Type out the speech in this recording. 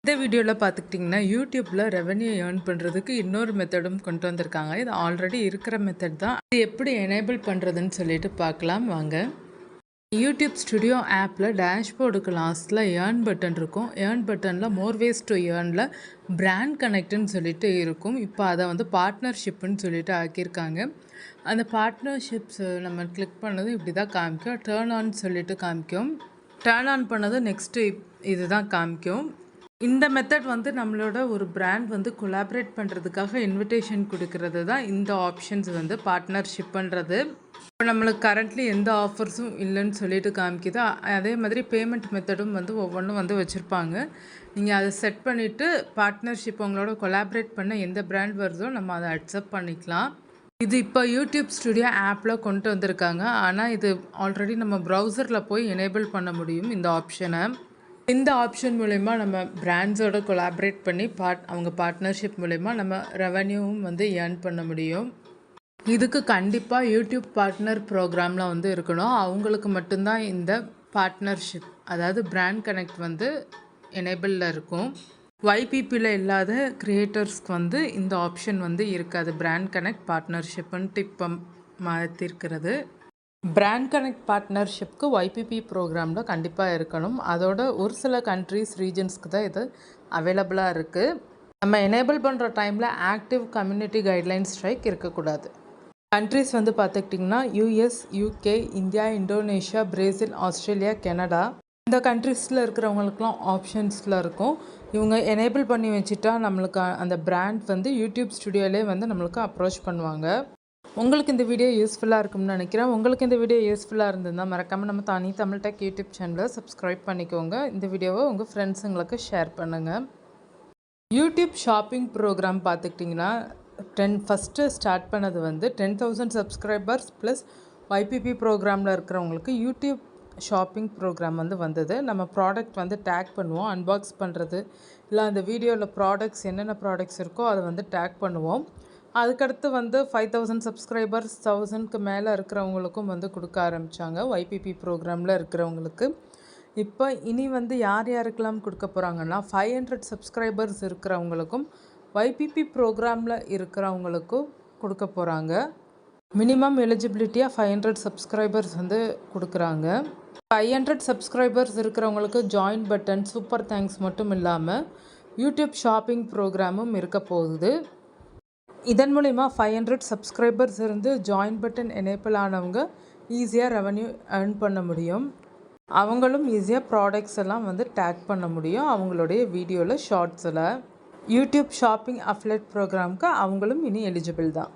இந்த வீடியோவில் பார்த்துக்கிட்டிங்கன்னா யூடியூப்பில் ரெவென்யூ ஏர்ன் பண்ணுறதுக்கு இன்னொரு மெத்தடும் கொண்டு வந்திருக்காங்க. இது ஆல்ரெடி இருக்கிற மெத்தட் தான். இது எப்படி எனேபிள் பண்ணுறதுன்னு சொல்லிட்டு பார்க்கலாம் வாங்க. யூடியூப் ஸ்டுடியோ ஆப்பில் டேஷ்போர்டுக்கு லாஸ்ட்டில் ஏர்ன் பட்டன் இருக்கும். ஏர்ன் பட்டனில் மோர் வேஸ் டு ஏர்னில் பிராண்ட் கனெக்ட்னு சொல்லிட்டு இருக்கும். இப்போ அதை வந்து பார்ட்னர்ஷிப்புன்னு சொல்லிட்டு ஆக்கியிருக்காங்க. அந்த பார்ட்னர்ஷிப்ஸ் நம்ம கிளிக் பண்ணது இப்படி தான் காமிக்கும். டேர்ன் ஆன் சொல்லிட்டு காமிக்கும். டேர்ன் ஆன் பண்ணது நெக்ஸ்ட்டு இது தான் காமிக்கும். இந்த மெத்தட் வந்து நம்மளோட ஒரு பிராண்ட் வந்து கொலாபரேட் பண்ணுறதுக்காக இன்விடேஷன் கொடுக்கறது தான் இந்த ஆப்ஷன்ஸ் வந்து பார்ட்னர்ஷிப் பண்ணுறது. இப்போ நம்மளுக்கு கரண்ட்லி எந்த ஆஃபர்ஸும் இல்லைன்னு சொல்லிட்டு காமிக்குது. அதே மாதிரி பேமெண்ட் மெத்தடும் வந்து ஒவ்வொன்றும் வந்து வச்சுருப்பாங்க. நீங்கள் அதை செட் பண்ணிவிட்டு பார்ட்னர்ஷிப் உங்களோட கொலாபரேட் பண்ண எந்த பிராண்ட் வருதோ நம்ம அதை அக்செப்ட் பண்ணிக்கலாம். இது இப்போ யூடியூப் ஸ்டுடியோ ஆப்பில் கொண்டு வந்திருக்காங்க. ஆனால் இது ஆல்ரெடி நம்ம ப்ரௌசரில் போய் எனேபிள் பண்ண முடியும் இந்த ஆப்ஷனை. இந்த ஆப்ஷன் மூலயமா நம்ம பிராண்ட்ஸோட கொலாபரேட் பண்ணி அவங்க பார்ட்னர்ஷிப் மூலயமா நம்ம ரெவன்யூவும் வந்து ஏர்ன் பண்ண முடியும். இதுக்கு கண்டிப்பாக யூடியூப் பார்ட்னர் ப்ரோக்ராமில் வந்து இருக்கணும். அவங்களுக்கு மட்டும்தான் இந்த பார்ட்னர்ஷிப், அதாவது பிராண்ட் கனெக்ட் வந்து எனேபிளில் இருக்கும். YPPயில் இல்லாத க்ரியேட்டர்ஸ்க்கு வந்து இந்த ஆப்ஷன் வந்து இருக்காது. பிராண்ட் கனெக்ட் பார்ட்னர்ஷிப்புன்ட்டு இப்போ மாற்றிருக்கிறது. பிராண்ட் கனெக்ட் பார்ட்னர்ஷிப்க்கு YPP ப்ரோக்ராமில் கண்டிப்பாக இருக்கணும். அதோட ஒரு சில கண்ட்ரீஸ் ரீஜன்ஸ்க்கு தான் இது அவைலபிளாக இருக்குது. நம்ம எனேபிள் பண்ணுற டைமில் ஆக்டிவ் கம்யூனிட்டி கைட்லைன்ஸ் ஸ்ட்ரைக் இருக்கக்கூடாது. கண்ட்ரீஸ் வந்து பார்த்துக்கிட்டிங்கன்னா US, UK, India, Indonesia, Brazil, Australia, Canada. இந்த கண்ட்ரீஸில் இருக்கிறவங்களுக்குலாம் ஆப்ஷன்ஸில் இருக்கும். இவங்க எனேபிள் பண்ணி வச்சுட்டா நம்மளுக்கு அந்த பிராண்ட் வந்து யூடியூப் ஸ்டுடியோலே வந்து நம்மளுக்கு அப்ரோச் பண்ணுவாங்க. உங்களுக்கு இந்த வீடியோ யூஸ்ஃபுல்லாக இருக்கும்னு நினைக்கிறேன். உங்களுக்கு இந்த வீடியோ யூஸ்ஃபுல்லாக இருந்ததுன்னா மறக்காமல் நம்ம தானி தமிழ் டெக் யூடியூப் சேனலை சப்ஸ்கிரைப் பண்ணிக்கோங்க. இந்த வீடியோவை உங்கள் ஃப்ரெண்ட்ஸுங்களுக்கு ஷேர் பண்ணுங்கள். யூடியூப் ஷாப்பிங் ப்ரோக்ராம் பார்த்துக்கிட்டிங்கன்னா ஃபஸ்ட்டு ஸ்டார்ட் பண்ணது வந்து 10,000 சப்ஸ்கிரைபர்ஸ் ப்ளஸ் YPP ப்ரோக்ராமில் இருக்கிறவங்களுக்கு யூடியூப் ஷாப்பிங் ப்ரோக்ராம் வந்து வந்தது. நம்ம ப்ராடக்ட் வந்து டேக் பண்ணுவோம், அன்பாக்ஸ் பண்ணுறது இல்லை அந்த வீடியோவில் ப்ராடக்ட்ஸ் என்னென்ன ப்ராடக்ட்ஸ் இருக்கோ அதை வந்து டேக் பண்ணுவோம். அதுக்கடுத்து வந்து 5,000 சப்ஸ்கிரைபர்ஸ் 1,000க்கு மேலே இருக்கிறவங்களுக்கும் வந்து கொடுக்க ஆரம்பித்தாங்க YPP ப்ரோக்ராமில் இருக்கிறவங்களுக்கு. இப்போ இனி வந்து யார் யாருக்கெல்லாம் கொடுக்க போகிறாங்கன்னா 500 சப்ஸ்கிரைபர்ஸ் இருக்கிறவங்களுக்கும் YPP ப்ரோக்ராமில் இருக்கிறவங்களுக்கும் கொடுக்க போகிறாங்க. மினிமம் எலிஜிபிலிட்டியாக 500 சப்ஸ்கிரைபர்ஸ் வந்து கொடுக்குறாங்க. 500 சப்ஸ்கிரைபர்ஸ் இருக்கிறவங்களுக்கு ஜாயின் பட்டன், சூப்பர் தேங்க்ஸ் மட்டும் இல்லாமல் யூடியூப் ஷாப்பிங் ப்ரோக்ராமும் இருக்க போகுது. இதன் மூலிமா 500 சப்ஸ்கிரைபர்ஸ் இருந்து ஜாயின் பட்டன் எனேபிள் ஆனவங்க ஈஸியாக ரெவன்யூ ஏர்ன் பண்ண முடியும். அவங்களும் ஈஸியாக ப்ராடக்ட்ஸ் எல்லாம் வந்து டேக் பண்ண முடியும் அவங்களுடைய வீடியோவில், ஷார்ட்ஸில். யூடியூப் ஷாப்பிங் அஃபிலியேட் ப்ரோக்ராமுக்கு அவங்களும் இனி எலிஜிபிள் தான்.